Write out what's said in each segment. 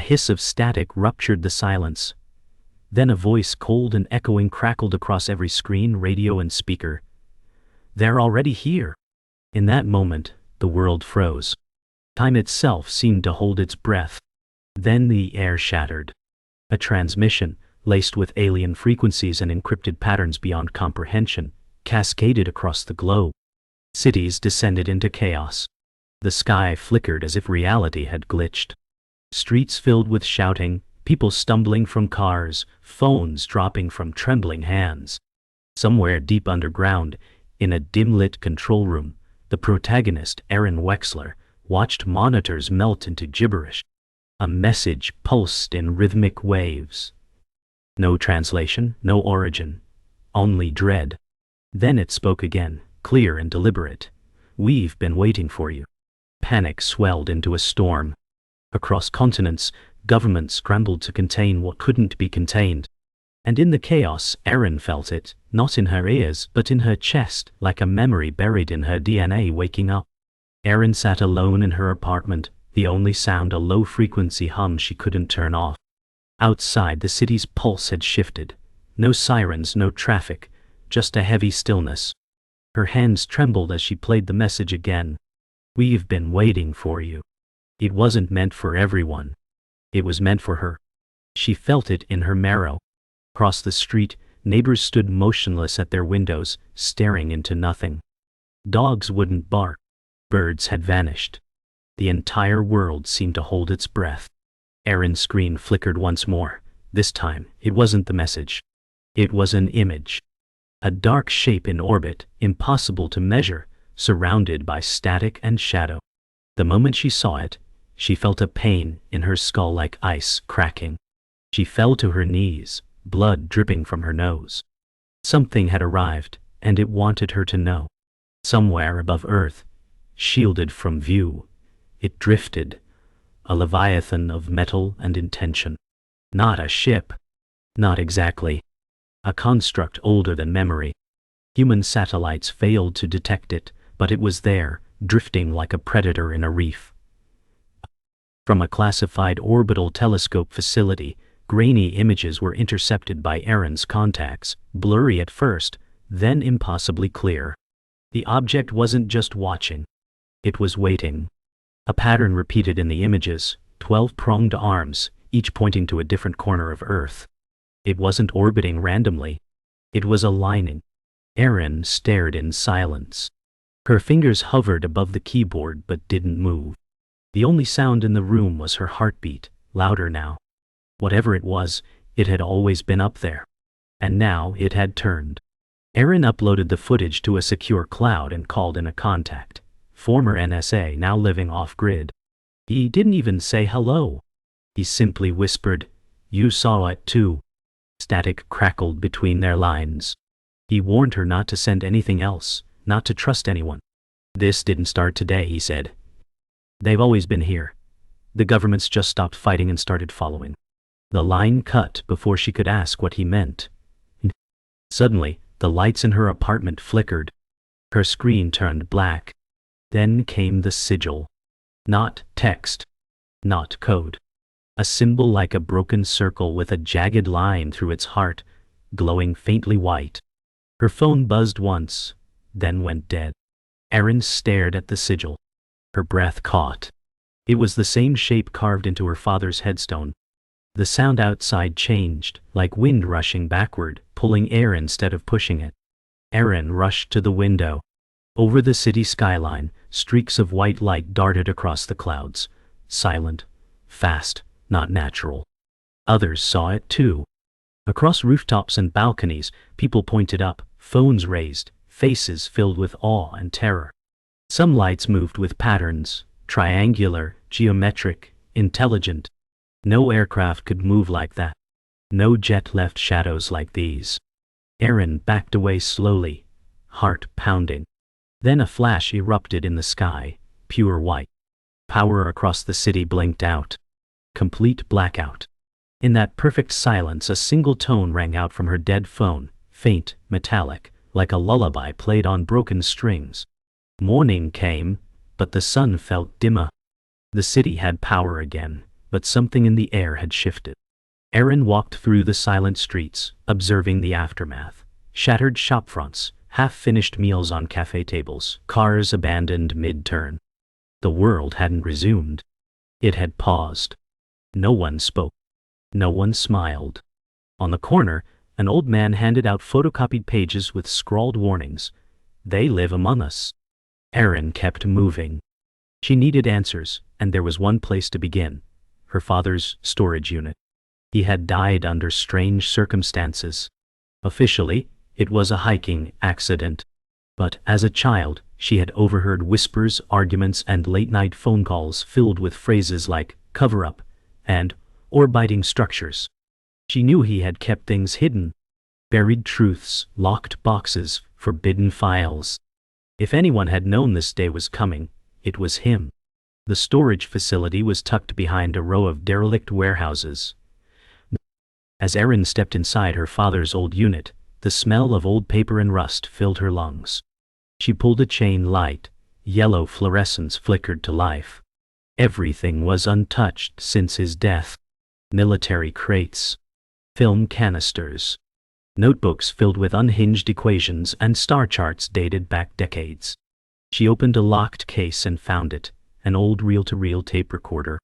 hiss of static ruptured the silence. Then a voice, cold and echoing, crackled across every screen, radio and speaker. "They're already here." In that moment, the world froze. Time itself seemed to hold its breath. Then the air shattered. A transmission, laced with alien frequencies and encrypted patterns beyond comprehension, cascaded across the globe. Cities descended into chaos. The sky flickered as if reality had glitched. Streets filled with shouting, people stumbling from cars, phones dropping from trembling hands. Somewhere deep underground, in a dim-lit control room, the protagonist, Erin Wexler, watched monitors melt into gibberish. A message pulsed in rhythmic waves. No translation, no origin, only dread. Then it spoke again, clear and deliberate. "We've been waiting for you." Panic swelled into a storm. Across continents, governments scrambled to contain what couldn't be contained. And in the chaos, Erin felt it, not in her ears, but in her chest, like a memory buried in her DNA waking up. Erin sat alone in her apartment, the only sound a low-frequency hum she couldn't turn off. Outside, the city's pulse had shifted. No sirens, no traffic, just a heavy stillness. Her hands trembled as she played the message again. "We've been waiting for you." It wasn't meant for everyone. It was meant for her. She felt it in her marrow. Across the street, neighbors stood motionless at their windows, staring into nothing. Dogs wouldn't bark. Birds had vanished. The entire world seemed to hold its breath. Erin's screen flickered once more. This time, it wasn't the message. It was an image. A dark shape in orbit, impossible to measure, surrounded by static and shadow. The moment she saw it, she felt a pain in her skull like ice cracking. She fell to her knees, blood dripping from her nose. Something had arrived, and it wanted her to know. Somewhere above Earth, shielded from view, it drifted, a leviathan of metal and intention. Not a ship. Not exactly. A construct older than memory. Human satellites failed to detect it, but it was there, drifting like a predator in a reef. From a classified orbital telescope facility, grainy images were intercepted by Erin's contacts, blurry at first, then impossibly clear. The object wasn't just watching. It was waiting. A pattern repeated in the images, 12-pronged arms, each pointing to a different corner of Earth. It wasn't orbiting randomly. It was aligning. Erin stared in silence. Her fingers hovered above the keyboard but didn't move. The only sound in the room was her heartbeat, louder now. Whatever it was, it had always been up there. And now it had turned. Erin uploaded the footage to a secure cloud and called in a contact. Former NSA, now living off-grid. He didn't even say hello. He simply whispered, "You saw it too." Static crackled between their lines. He warned her not to send anything else, not to trust anyone. "This didn't start today," he said. "They've always been here. The government's just stopped fighting and started following." The line cut before she could ask what he meant. Suddenly, the lights in her apartment flickered. Her screen turned black. Then came the sigil. Not text. Not code. A symbol like a broken circle with a jagged line through its heart, glowing faintly white. Her phone buzzed once, then went dead. Erin stared at the sigil. Her breath caught. It was the same shape carved into her father's headstone. The sound outside changed, like wind rushing backward, pulling air instead of pushing it. Erin rushed to the window. Over the city skyline, streaks of white light darted across the clouds. Silent, fast, not natural. Others saw it too. Across rooftops and balconies, people pointed up, phones raised, faces filled with awe and terror. Some lights moved with patterns, triangular, geometric, intelligent. No aircraft could move like that. No jet left shadows like these. Erin backed away slowly, heart pounding. Then a flash erupted in the sky, pure white. Power across the city blinked out. Complete blackout. In that perfect silence, a single tone rang out from her dead phone, faint, metallic, like a lullaby played on broken strings. Morning came, but the sun felt dimmer. The city had power again, but something in the air had shifted. Erin walked through the silent streets, observing the aftermath. Shattered shopfronts, half-finished meals on cafe tables, cars abandoned mid-turn. The world hadn't resumed. It had paused. No one spoke. No one smiled. On the corner, an old man handed out photocopied pages with scrawled warnings. "They live among us." Erin kept moving. She needed answers, and there was one place to begin: her father's storage unit. He had died under strange circumstances. Officially, it was a hiking accident. But as a child, she had overheard whispers, arguments, and late-night phone calls filled with phrases like cover-up and "or-biting structures." She knew he had kept things hidden. Buried truths, locked boxes, forbidden files. If anyone had known this day was coming, it was him. The storage facility was tucked behind a row of derelict warehouses. As Erin stepped inside her father's old unit, the smell of old paper and rust filled her lungs. She pulled a chain light. Yellow fluorescence flickered to life. Everything was untouched since his death. Military crates. Film canisters. Notebooks filled with unhinged equations and star charts dated back decades. She opened a locked case and found it, an old reel-to-reel tape recorder.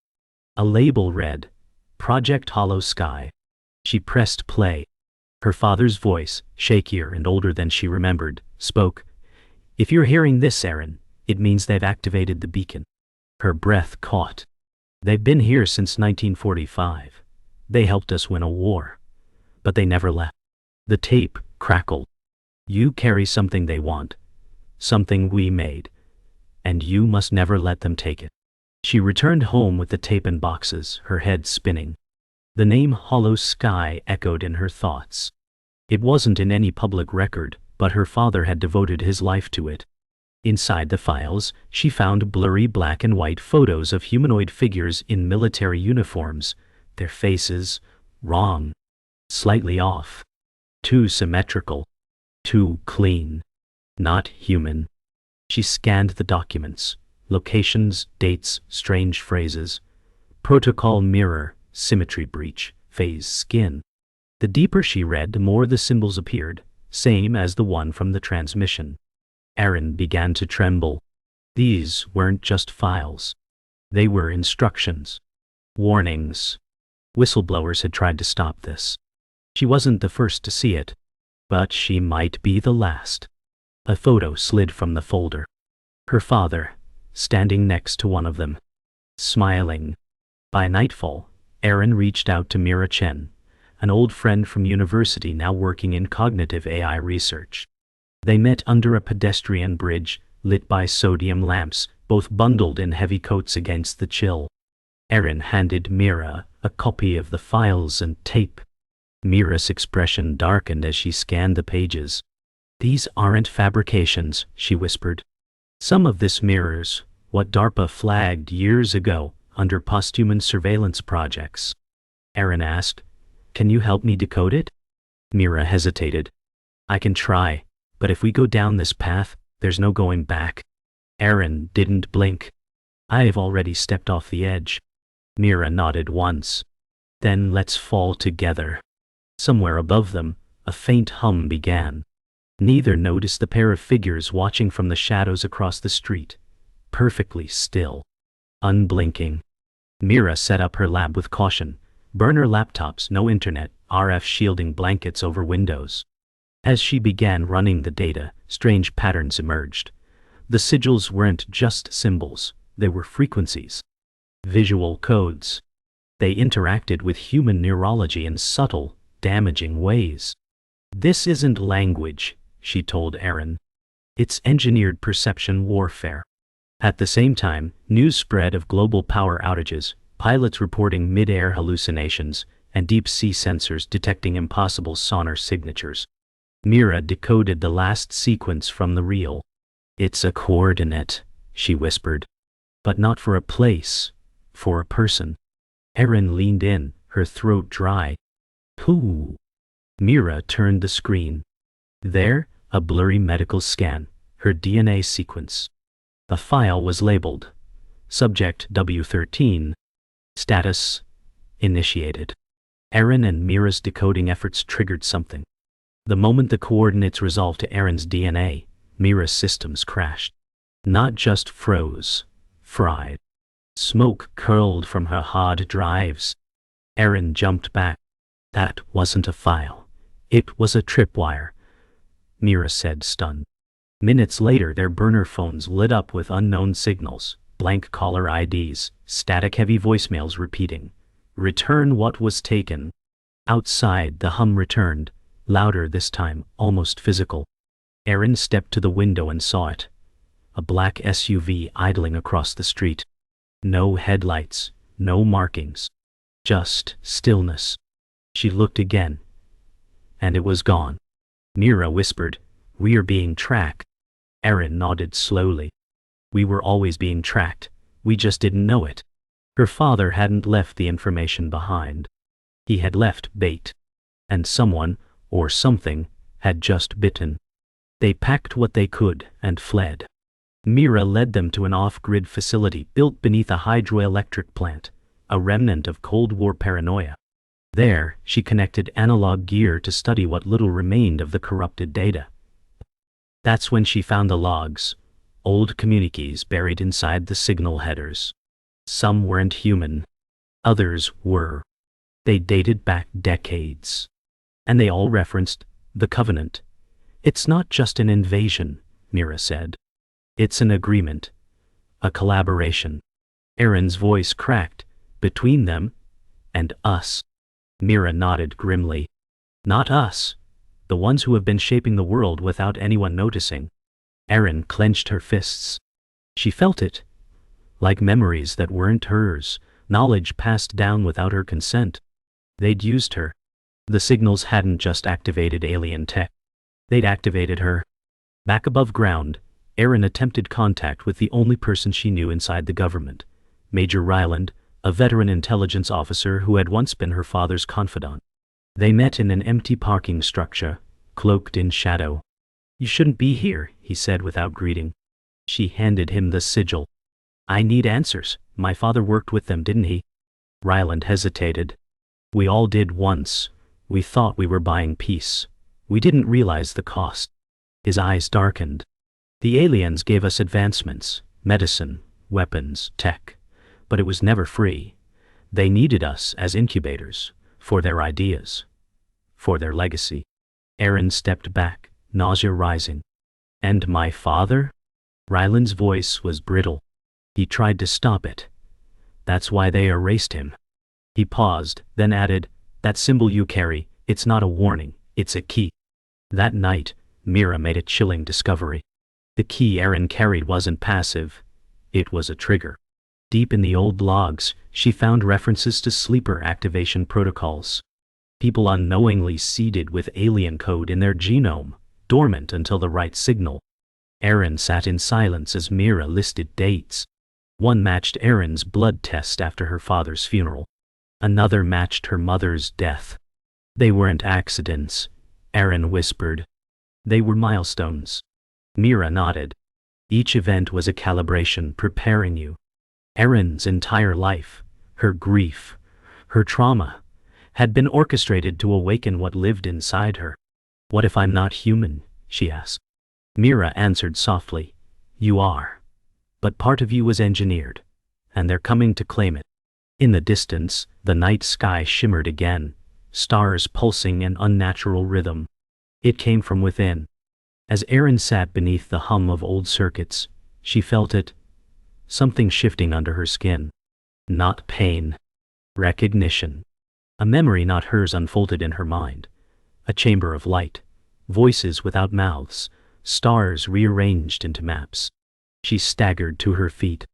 A label read, "Project Hollow Sky." She pressed play. Her father's voice, shakier and older than she remembered, spoke. "If you're hearing this, Erin, it means they've activated the beacon." Her breath caught. "They've been here since 1945. They helped us win a war. But they never left." The tape crackled. "You carry something they want. Something we made. And you must never let them take it." She returned home with the tape and boxes, her head spinning. The name Hollow Sky echoed in her thoughts. It wasn't in any public record, but her father had devoted his life to it. Inside the files, she found blurry black and white photos of humanoid figures in military uniforms, their faces wrong, slightly off, too symmetrical, too clean, not human. She scanned the documents, locations, dates, strange phrases, protocol mirror, symmetry breach, phase skin. The deeper she read, the more the symbols appeared, same as the one from the transmission. Erin began to tremble. These weren't just files. They were instructions. Warnings. Whistleblowers had tried to stop this. She wasn't the first to see it, but she might be the last. A photo slid from the folder. Her father, standing next to one of them, smiling. By nightfall, Erin reached out to Mira Chen, an old friend from university now working in cognitive AI research. They met under a pedestrian bridge, lit by sodium lamps, both bundled in heavy coats against the chill. Erin handed Mira a copy of the files and tape. Mira's expression darkened as she scanned the pages. "These aren't fabrications," she whispered. "Some of this mirrors what DARPA flagged years ago under posthuman surveillance projects." Erin asked, "Can you help me decode it?" Mira hesitated. "I can try, but if we go down this path, there's no going back." Erin didn't blink. "I've already stepped off the edge." Mira nodded once. "Then let's fall together." Somewhere above them, a faint hum began. Neither noticed the pair of figures watching from the shadows across the street, perfectly still, unblinking. Mira set up her lab with caution. Burner laptops, no internet, RF shielding blankets over windows. As she began running the data, strange patterns emerged. The sigils weren't just symbols, they were frequencies. Visual codes. They interacted with human neurology in subtle, damaging ways. "This isn't language," she told Erin. "It's engineered perception warfare." At the same time, news spread of global power outages, pilots reporting mid-air hallucinations, and deep-sea sensors detecting impossible sonar signatures. Mira decoded the last sequence from the reel. "It's a coordinate," she whispered. "But not for a place, for a person." Erin leaned in, her throat dry. "Who?" Mira turned the screen. There, a blurry medical scan, her DNA sequence. The file was labeled Subject W13, Status initiated. Erin and Mira's decoding efforts triggered something. The moment the coordinates resolved to Erin's DNA, Mira's systems crashed. Not just froze, fried. Smoke curled from her hard drives. Erin jumped back. That wasn't a file. It was a tripwire, Mira said, stunned. Minutes later, their burner phones lit up with unknown signals, blank caller IDs, static-heavy voicemails repeating, "Return what was taken." Outside, the hum returned, louder this time, almost physical. Erin stepped to the window and saw it. A black SUV idling across the street. No headlights, no markings. Just stillness. She looked again. And it was gone. Mira whispered, "We are being tracked." Erin nodded slowly. "We were always being tracked. We just didn't know it." Her father hadn't left the information behind. He had left bait. And someone, or something, had just bitten. They packed what they could and fled. Mira led them to an off-grid facility built beneath a hydroelectric plant, a remnant of Cold War paranoia. There, she connected analog gear to study what little remained of the corrupted data. That's when she found the logs, old communiques buried inside the signal headers. Some weren't human. Others were. They dated back decades. And they all referenced the Covenant. "It's not just an invasion," Mira said. "It's an agreement. A collaboration." Erin's voice cracked. "Between them and us." Mira nodded grimly. "Not us. The ones who have been shaping the world without anyone noticing." Erin clenched her fists. She felt it. Like memories that weren't hers, knowledge passed down without her consent. They'd used her. The signals hadn't just activated alien tech. They'd activated her. Back above ground, Erin attempted contact with the only person she knew inside the government, Major Ryland, a veteran intelligence officer who had once been her father's confidant. They met in an empty parking structure, cloaked in shadow. "You shouldn't be here," he said without greeting. She handed him the sigil. "I need answers. My father worked with them, didn't he?" Ryland hesitated. "We all did once. We thought we were buying peace. We didn't realize the cost." His eyes darkened. "The aliens gave us advancements, medicine, weapons, tech. But it was never free. They needed us as incubators, for their ideas, for their legacy." Erin stepped back, nausea rising. "And my father?" Ryland's voice was brittle. "He tried to stop it. That's why they erased him." He paused, then added, "That symbol you carry, it's not a warning, it's a key." That night, Mira made a chilling discovery. The key Erin carried wasn't passive. It was a trigger. Deep in the old logs, she found references to sleeper activation protocols. People unknowingly seeded with alien code in their genome, dormant until the right signal. Erin sat in silence as Mira listed dates. One matched Erin's blood test after her father's funeral. Another matched her mother's death. "They weren't accidents," Erin whispered. "They were milestones." Mira nodded. "Each event was a calibration preparing you." Erin's entire life, her grief, her trauma, had been orchestrated to awaken what lived inside her. "What if I'm not human?" she asked. Mira answered softly, "You are. But part of you was engineered, and they're coming to claim it." In the distance, the night sky shimmered again, stars pulsing in unnatural rhythm. It came from within. As Erin sat beneath the hum of old circuits, she felt it. Something shifting under her skin. Not pain. Recognition. A memory not hers unfolded in her mind. A chamber of light. Voices without mouths. Stars rearranged into maps. She staggered to her feet.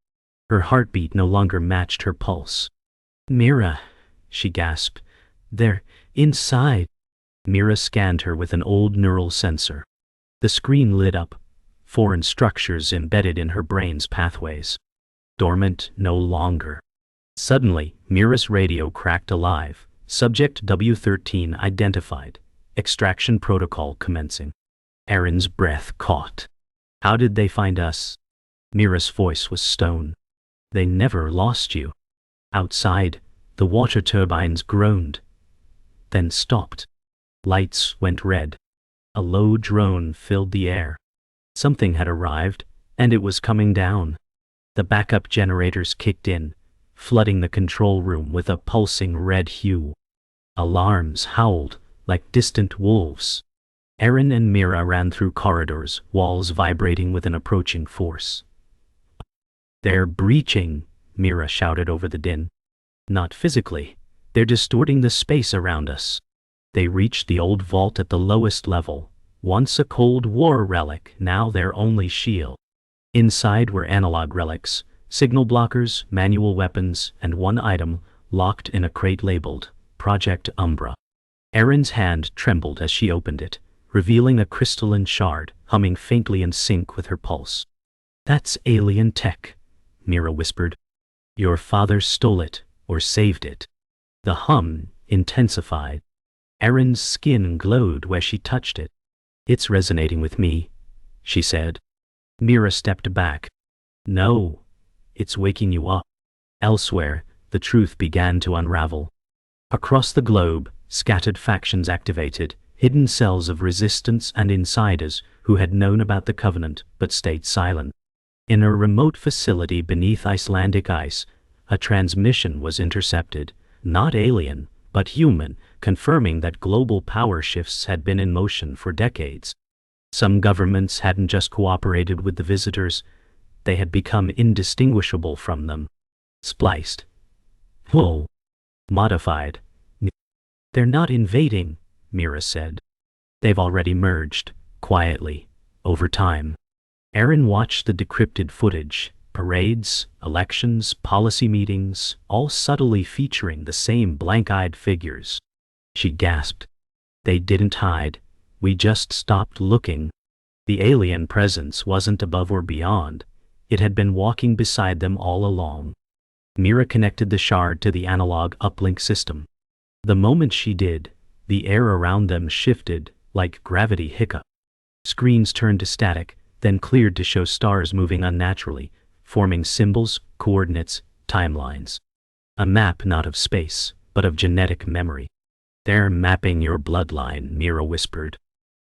Her heartbeat no longer matched her pulse. "Mira," she gasped. "They're inside." Mira scanned her with an old neural sensor. The screen lit up. Foreign structures embedded in her brain's pathways. Dormant no longer. Suddenly, Mira's radio cracked alive. Subject W13 identified. Extraction protocol commencing. Erin's breath caught. "How did they find us?" Mira's voice was stone. "They never lost you." Outside, the water turbines groaned, then stopped. Lights went red. A low drone filled the air. Something had arrived, and it was coming down. The backup generators kicked in, flooding the control room with a pulsing red hue. Alarms howled like distant wolves. Erin and Mira ran through corridors, walls vibrating with an approaching force. "They're breaching," Mira shouted over the din. "Not physically. They're distorting the space around us." They reached the old vault at the lowest level, once a Cold War relic, now their only shield. Inside were analog relics, signal blockers, manual weapons, and one item locked in a crate labeled Project Umbra. Erin's hand trembled as she opened it, revealing a crystalline shard humming faintly in sync with her pulse. "That's alien tech," Mira whispered. "Your father stole it, or saved it." The hum intensified. Erin's skin glowed where she touched it. "It's resonating with me," she said. Mira stepped back. "No, it's waking you up." Elsewhere, the truth began to unravel. Across the globe, scattered factions activated, hidden cells of resistance and insiders who had known about the Covenant but stayed silent. In a remote facility beneath Icelandic ice, a transmission was intercepted, not alien, but human, confirming that global power shifts had been in motion for decades. Some governments hadn't just cooperated with the visitors, they had become indistinguishable from them. Spliced. Whoa. Modified. "They're not invading," Mira said. "They've already merged, quietly, over time." Erin watched the decrypted footage, parades, elections, policy meetings, all subtly featuring the same blank-eyed figures. She gasped. "They didn't hide. We just stopped looking." The alien presence wasn't above or beyond. It had been walking beside them all along. Mira connected the shard to the analog uplink system. The moment she did, the air around them shifted like gravity hiccup. Screens turned to static, then cleared to show stars moving unnaturally, forming symbols, coordinates, timelines. A map not of space, but of genetic memory. "They're mapping your bloodline," Mira whispered.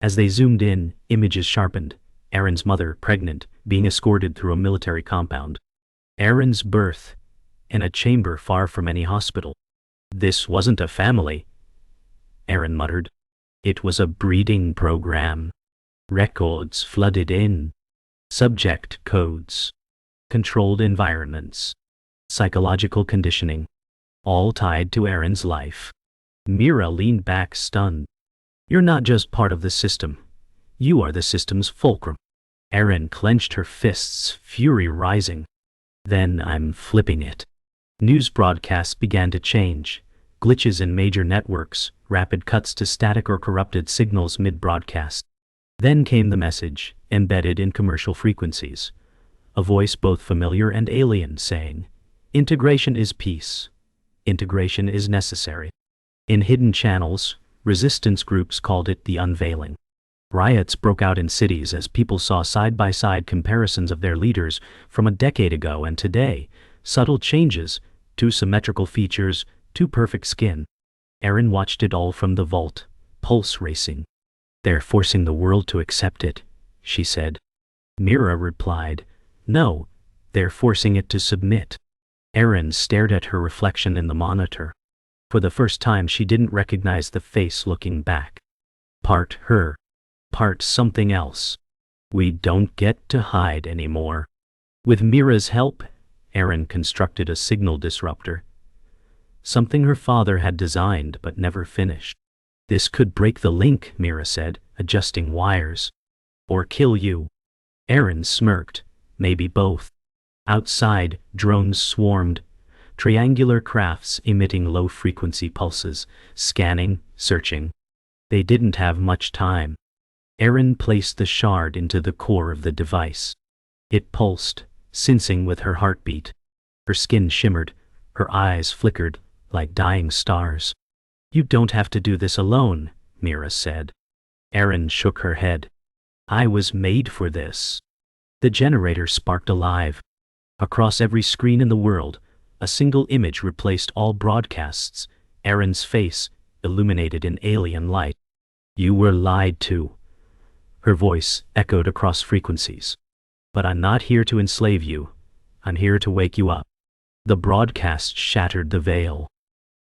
As they zoomed in, images sharpened. Erin's mother, pregnant, being escorted through a military compound. Erin's birth, in a chamber far from any hospital. "This wasn't a family," Erin muttered. "It was a breeding program." Records flooded in. Subject codes. Controlled environments. Psychological conditioning. All tied to Erin's life. Mira leaned back stunned. "You're not just part of the system. You are the system's fulcrum." Erin clenched her fists, fury rising. "Then I'm flipping it." News broadcasts began to change. Glitches in major networks, rapid cuts to static or corrupted signals mid-broadcast. Then came the message, embedded in commercial frequencies. A voice both familiar and alien saying, "Integration is peace. Integration is necessary." In hidden channels, resistance groups called it the unveiling. Riots broke out in cities as people saw side-by-side comparisons of their leaders from a decade ago and today, subtle changes, two symmetrical features, two perfect skin. Erin watched it all from the vault, pulse racing. "They're forcing the world to accept it," she said. Mira replied, "No, they're forcing it to submit." Erin stared at her reflection in the monitor. For the first time she didn't recognize the face looking back. Part her. Part something else. "We don't get to hide anymore." With Mira's help, Erin constructed a signal disruptor. Something her father had designed but never finished. "This could break the link," Mira said, adjusting wires. "Or kill you." Erin smirked. "Maybe both." Outside, drones swarmed. Triangular crafts emitting low-frequency pulses, scanning, searching. They didn't have much time. Erin placed the shard into the core of the device. It pulsed, sensing with her heartbeat. Her skin shimmered, her eyes flickered like dying stars. "You don't have to do this alone," Mira said. Erin shook her head. "I was made for this." The generator sparked alive. Across every screen in the world, A single image replaced all broadcasts, Erin's face, illuminated in alien light. "You were lied to." Her voice echoed across frequencies. "But I'm not here to enslave you. I'm here to wake you up." The broadcast shattered the veil.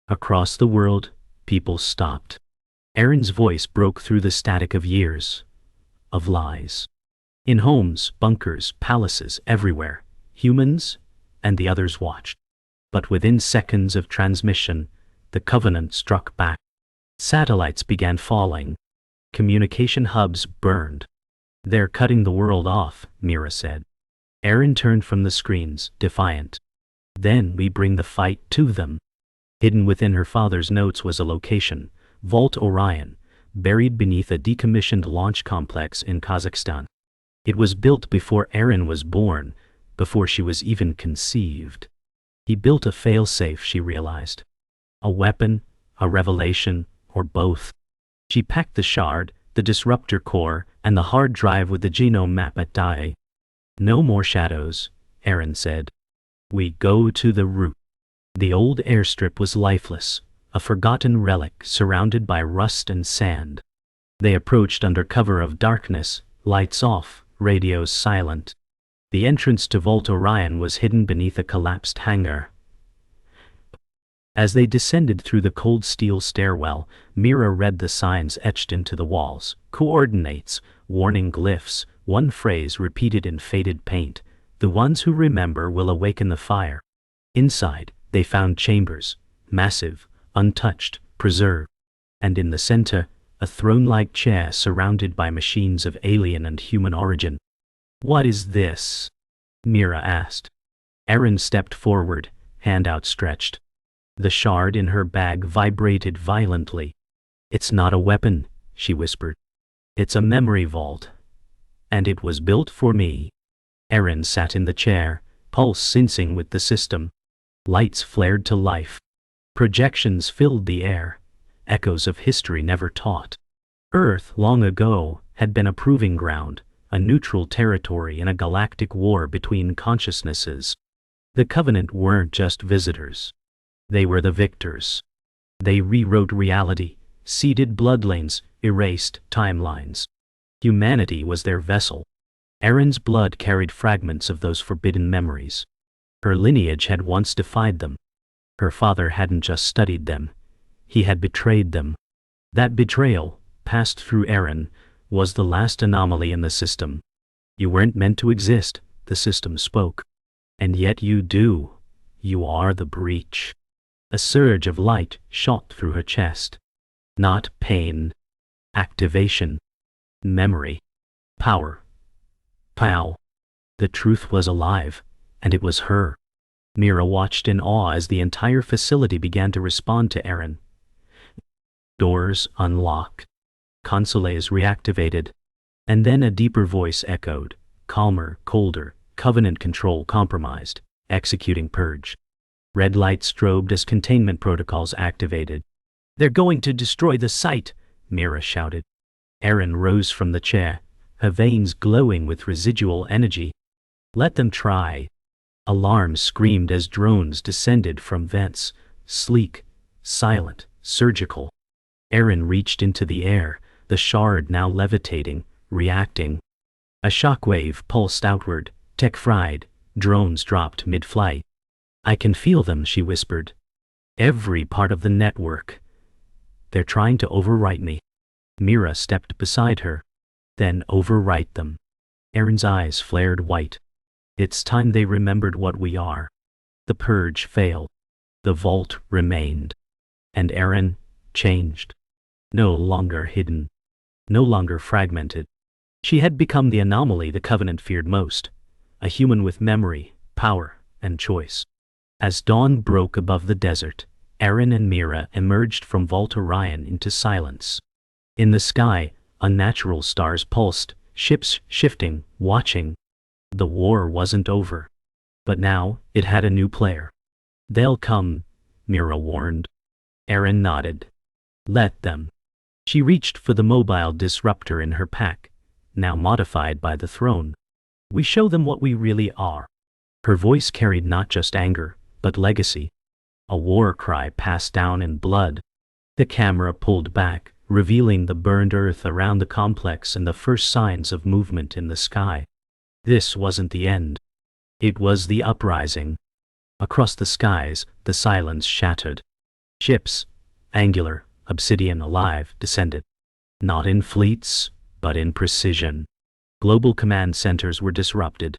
Across the world, people stopped. Erin's voice broke through the static of years, of lies. In homes, bunkers, palaces, everywhere, humans and the others watched. But within seconds of transmission, the Covenant struck back. Satellites began falling. Communication hubs burned. "They're cutting the world off," Mira said. Erin turned from the screens, defiant. "Then we bring the fight to them." Hidden within her father's notes was a location, Vault Orion, buried beneath a decommissioned launch complex in Kazakhstan. It was built before Erin was born, before she was even conceived. He built a failsafe, she realized. A weapon, a revelation, or both. She packed the shard, the disruptor core, and the hard drive with the genome map at Dai. "No more shadows," Erin said. "We go to the root." The old airstrip was lifeless, a forgotten relic surrounded by rust and sand. They approached under cover of darkness, lights off, radios silent. The entrance to Vault Orion was hidden beneath a collapsed hangar. As they descended through the cold steel stairwell, Mira read the signs etched into the walls, coordinates, warning glyphs, one phrase repeated in faded paint: "The ones who remember will awaken the fire." Inside, they found chambers, massive, untouched, preserved. And in the center, a throne-like chair surrounded by machines of alien and human origin. "What is this?" Mira asked. Erin stepped forward, hand outstretched. The shard in her bag vibrated violently. "It's not a weapon," she whispered. "It's a memory vault. And it was built for me." Erin sat in the chair, pulse sensing with the system. Lights flared to life. Projections filled the air, echoes of history never taught. Earth, long ago, had been a proving ground, a neutral territory in a galactic war between consciousnesses. The Covenant weren't just visitors. They were the victors. They rewrote reality, seeded bloodlines, erased timelines. Humanity was their vessel. Erin's blood carried fragments of those forbidden memories. Her lineage had once defied them. Her father hadn't just studied them. He had betrayed them. That betrayal, passed through Erin, was the last anomaly in the system. "You weren't meant to exist," the system spoke. "And yet you do. You are the breach." A surge of light shot through her chest. Not pain. Activation. Memory. Power. Pow. The truth was alive, and it was her. Mira watched in awe as the entire facility began to respond to Erin. Doors unlocked. Consoles reactivated. And then a deeper voice echoed, calmer, colder, Covenant control compromised, executing purge. Red lights strobed as containment protocols activated. "They're going to destroy the site," Mira shouted. Erin rose from the chair, her veins glowing with residual energy. "Let them try." Alarms screamed as drones descended from vents, sleek, silent, surgical. Erin reached into the air, the shard now levitating, reacting. A shockwave pulsed outward, tech fried, drones dropped mid-flight. "I can feel them," she whispered. "Every part of the network. They're trying to overwrite me." Mira stepped beside her. "Then overwrite them." Erin's eyes flared white. "It's time they remembered what we are." The purge failed. The vault remained. And Erin changed. No longer hidden. No longer fragmented. She had become the anomaly the Covenant feared most. A human with memory, power, and choice. As dawn broke above the desert, Erin and Mira emerged from Vault Orion into silence. In the sky, unnatural stars pulsed, ships shifting, watching. The war wasn't over. But now, it had a new player. "They'll come," Mira warned. Erin nodded. "Let them." She reached for the mobile disruptor in her pack, now modified by the throne. "We show them what we really are." Her voice carried not just anger, but legacy. A war cry passed down in blood. The camera pulled back, revealing the burned earth around the complex and the first signs of movement in the sky. This wasn't the end. It was the uprising. Across the skies, the silence shattered. Ships, angular, obsidian alive, descended. Not in fleets, but in precision. Global command centers were disrupted.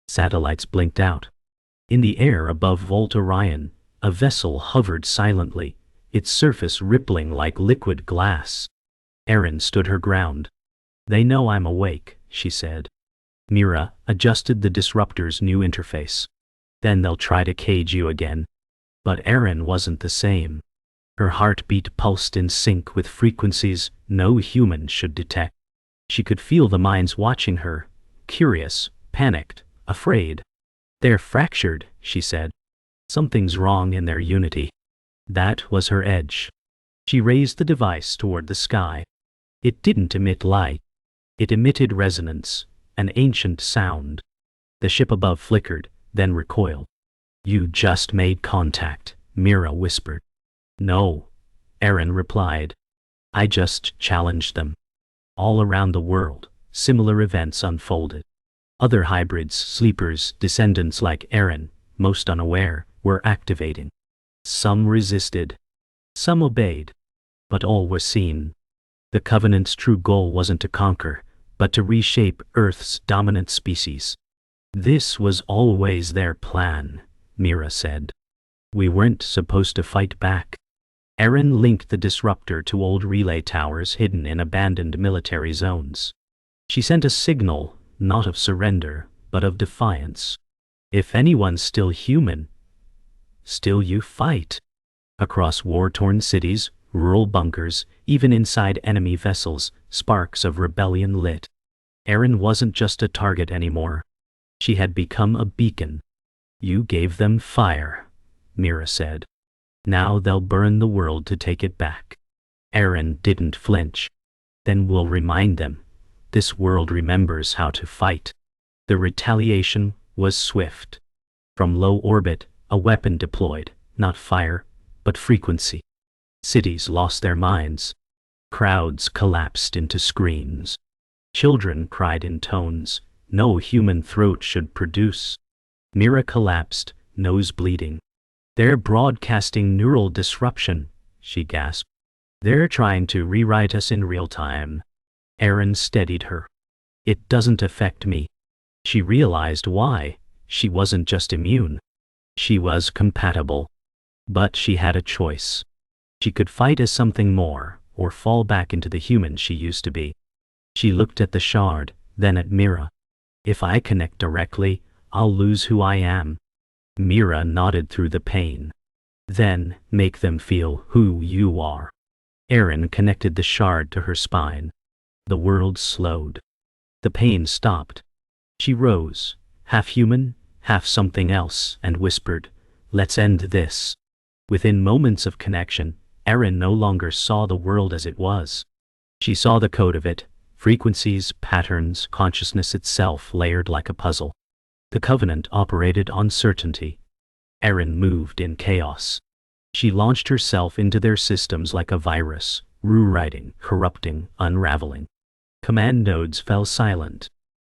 Satellites blinked out. In the air above Volt Orion, a vessel hovered silently, its surface rippling like liquid glass. Erin stood her ground. "They know I'm awake," she said. Mira adjusted the disruptor's new interface. "Then they'll try to cage you again." But Erin wasn't the same. Her heartbeat pulsed in sync with frequencies no human should detect. She could feel the minds watching her, curious, panicked, afraid. "They're fractured," she said. "Something's wrong in their unity." That was her edge. She raised the device toward the sky. It didn't emit light. It emitted resonance, an ancient sound. The ship above flickered, then recoiled. "You just made contact," Mira whispered. "No," Erin replied. "I just challenged them." All around the world, similar events unfolded. Other hybrids, sleepers, descendants like Erin, most unaware, were activating. Some resisted. Some obeyed. But all were seen. The Covenant's true goal wasn't to conquer, but to reshape Earth's dominant species. "This was always their plan," Mira said. "We weren't supposed to fight back." Erin linked the disruptor to old relay towers hidden in abandoned military zones. She sent a signal, not of surrender, but of defiance. "If anyone's still human, still you fight." Across war-torn cities, rural bunkers, even inside enemy vessels, sparks of rebellion lit. Erin wasn't just a target anymore. She had become a beacon. "You gave them fire," Mira said. "Now they'll burn the world to take it back." Erin didn't flinch. "Then we'll remind them. This world remembers how to fight." The retaliation was swift. From low orbit, a weapon deployed, not fire, but frequency. Cities lost their minds. Crowds collapsed into screams. Children cried in tones no human throat should produce. Mira collapsed, nose bleeding. "They're broadcasting neural disruption," she gasped. "They're trying to rewrite us in real time." Erin steadied her. "It doesn't affect me." She realized why. She wasn't just immune. She was compatible. But she had a choice. She could fight as something more, or fall back into the human she used to be. She looked at the shard, then at Mira. "If I connect directly, I'll lose who I am." Mira nodded through the pain. "Then, make them feel who you are." Erin connected the shard to her spine. The world slowed. The pain stopped. She rose, half human, half something else, and whispered, "Let's end this." Within moments of connection, Erin no longer saw the world as it was. She saw the code of it, frequencies, patterns, consciousness itself layered like a puzzle. The Covenant operated on certainty. Erin moved in chaos. She launched herself into their systems like a virus, rewriting, corrupting, unraveling. Command nodes fell silent.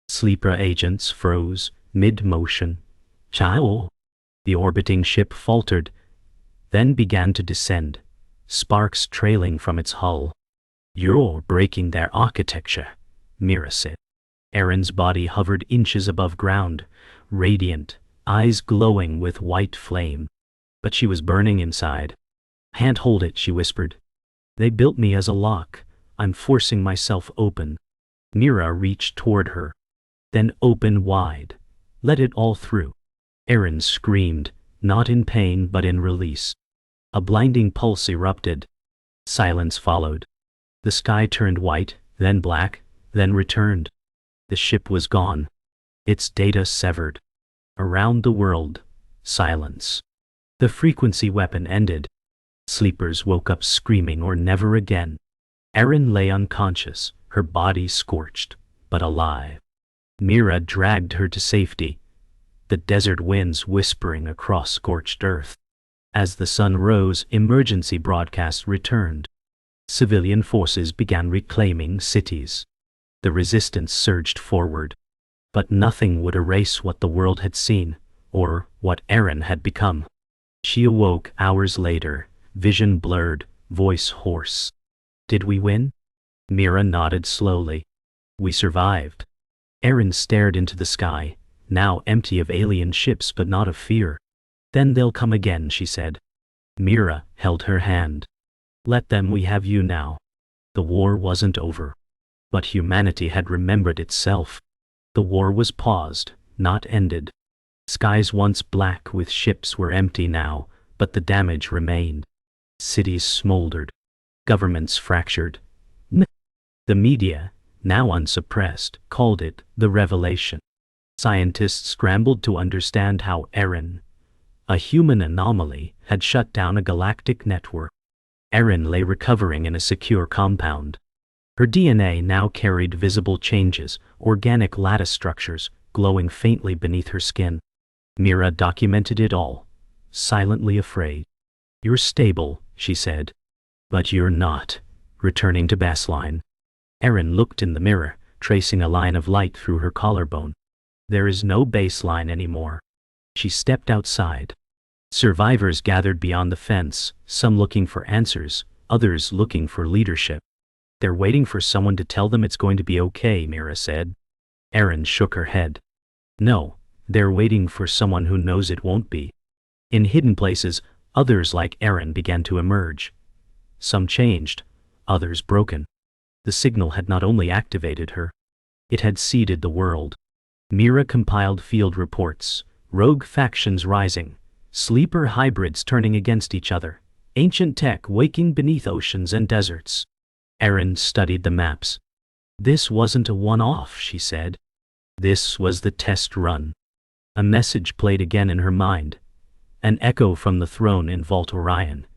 Sleeper agents froze, mid-motion. "Chao!" The orbiting ship faltered, then began to descend, sparks trailing from its hull. "You're breaking their architecture," Mira said. Erin's body hovered inches above ground, radiant, eyes glowing with white flame. But she was burning inside. "Can't hold it," she whispered. "They built me as a lock. I'm forcing myself open." Mira reached toward her. "Then open wide. Let it all through." Erin screamed, not in pain but in release. A blinding pulse erupted. Silence followed. The sky turned white, then black, then returned. The ship was gone. Its data severed. Around the world, silence. The frequency weapon ended. Sleepers woke up screaming or never again. Erin lay unconscious, her body scorched, but alive. Mira dragged her to safety. the desert winds whispering across scorched earth. As the sun rose, emergency broadcasts returned. Civilian forces began reclaiming cities. The resistance surged forward. But nothing would erase what the world had seen, or what Erin had become. She awoke hours later, vision blurred, voice hoarse. Did we win? Mira nodded slowly. We survived. Erin stared into the sky, now empty of alien ships but not of fear. Then they'll come again, she said. Mira held her hand. Let them, we have you now. The war wasn't over. But humanity had remembered itself. The war was paused, not ended. Skies once black with ships were empty now, but the damage remained. Cities smoldered. Governments fractured. The media, now unsuppressed, called it the revelation. Scientists scrambled to understand how Erin, a human anomaly, had shut down a galactic network. Erin lay recovering in a secure compound. Her DNA now carried visible changes, organic lattice structures, glowing faintly beneath her skin. Mira documented it all, silently afraid. You're stable, she said. But you're not. Returning to baseline. Erin looked in the mirror, tracing a line of light through her collarbone. There is no baseline anymore. She stepped outside. Survivors gathered beyond the fence, some looking for answers, others looking for leadership. They're waiting for someone to tell them it's going to be okay, Mira said. Erin shook her head. No, they're waiting for someone who knows it won't be. In hidden places, others like Erin began to emerge. Some changed, others broken. The signal had not only activated her, it had seeded the world. Mira compiled field reports, rogue factions rising, sleeper hybrids turning against each other, ancient tech waking beneath oceans and deserts. Erin studied the maps. This wasn't a one-off, she said. This was the test run. A message played again in her mind. An echo from the throne in Vault Orion.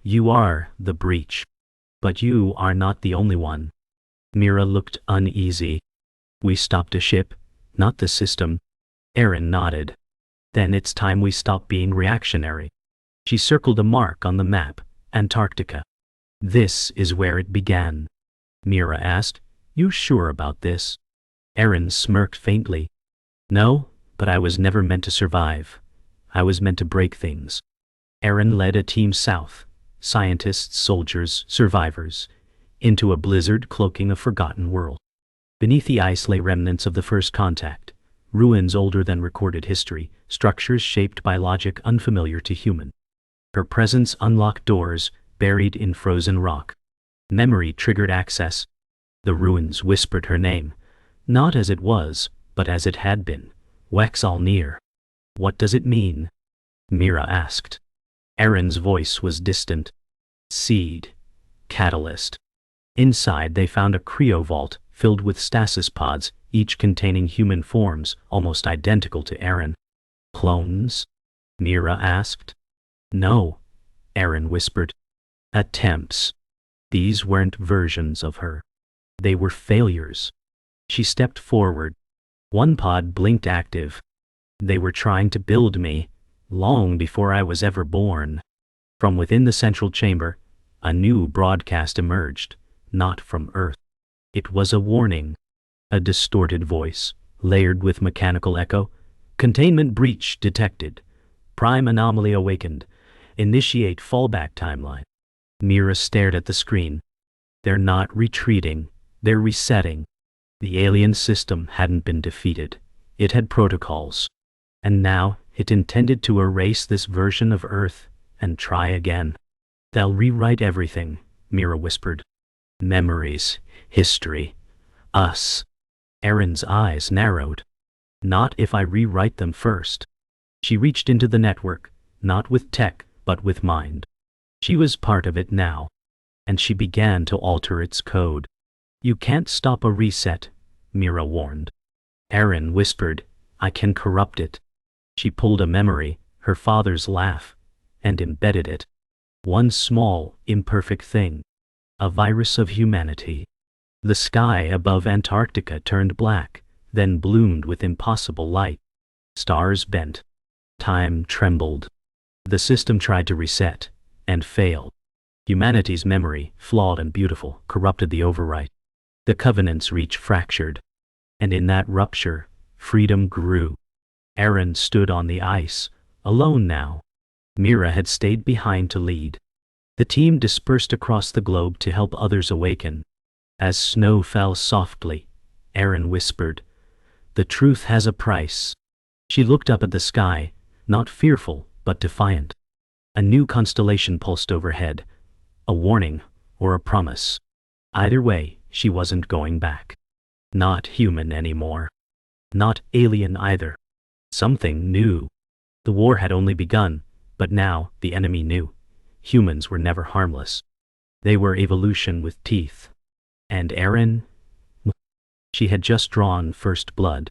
You are the breach. But you are not the only one. Mira looked uneasy. We stopped a ship, not the system. Erin nodded. Then it's time we stop being reactionary. She circled a mark on the map, Antarctica. This is where it began. Mira asked, You sure about this? Erin smirked faintly. No, but I was never meant to survive. I was meant to break things. Erin led a team south, scientists, soldiers, survivors, into a blizzard cloaking a forgotten world. Beneath the ice lay remnants of the first contact, ruins older than recorded history, structures shaped by logic unfamiliar to human. Her presence unlocked doors buried in frozen rock. Memory triggered access. The ruins whispered her name, not as it was, but as it had been. Wexler. What does it mean? Mira asked. Erin's voice was distant. Seed. Catalyst. Inside they found a cryovault filled with stasis pods, each containing human forms, almost identical to Erin. Clones? Mira asked. No, Erin whispered. Attempts. These weren't versions of her. They were failures. She stepped forward. One pod blinked active. They were trying to build me, long before I was ever born. From within the central chamber, a new broadcast emerged, not from Earth. It was a warning. A distorted voice, layered with mechanical echo. Containment breach detected. Prime anomaly awakened. Initiate fallback timeline. Mira stared at the screen. They're not retreating. They're resetting. The alien system hadn't been defeated. It had protocols. And now, it intended to erase this version of Earth and try again. They'll rewrite everything, Mira whispered. Memories, history, us. Erin's eyes narrowed. Not if I rewrite them first. She reached into the network, not with tech, but with mind. She was part of it now. And she began to alter its code. You can't stop a reset, Mira warned. Erin whispered, I can corrupt it. She pulled a memory, her father's laugh, and embedded it. One small, imperfect thing. A virus of humanity. The sky above Antarctica turned black, then bloomed with impossible light. Stars bent. Time trembled. The system tried to reset, and failed. Humanity's memory, flawed and beautiful, corrupted the overwrite. The Covenant's reach fractured. And in that rupture, freedom grew. Erin stood on the ice, alone now. Mira had stayed behind to lead. The team dispersed across the globe to help others awaken. As snow fell softly, Erin whispered, "The truth has a price." She looked up at the sky, not fearful, but defiant. A new constellation pulsed overhead, a warning or a promise. Either way, she wasn't going back. Not human anymore. Not alien either. Something new. The war had only begun, but now the enemy knew. Humans were never harmless. They were evolution with teeth. And Erin? She had just drawn first blood.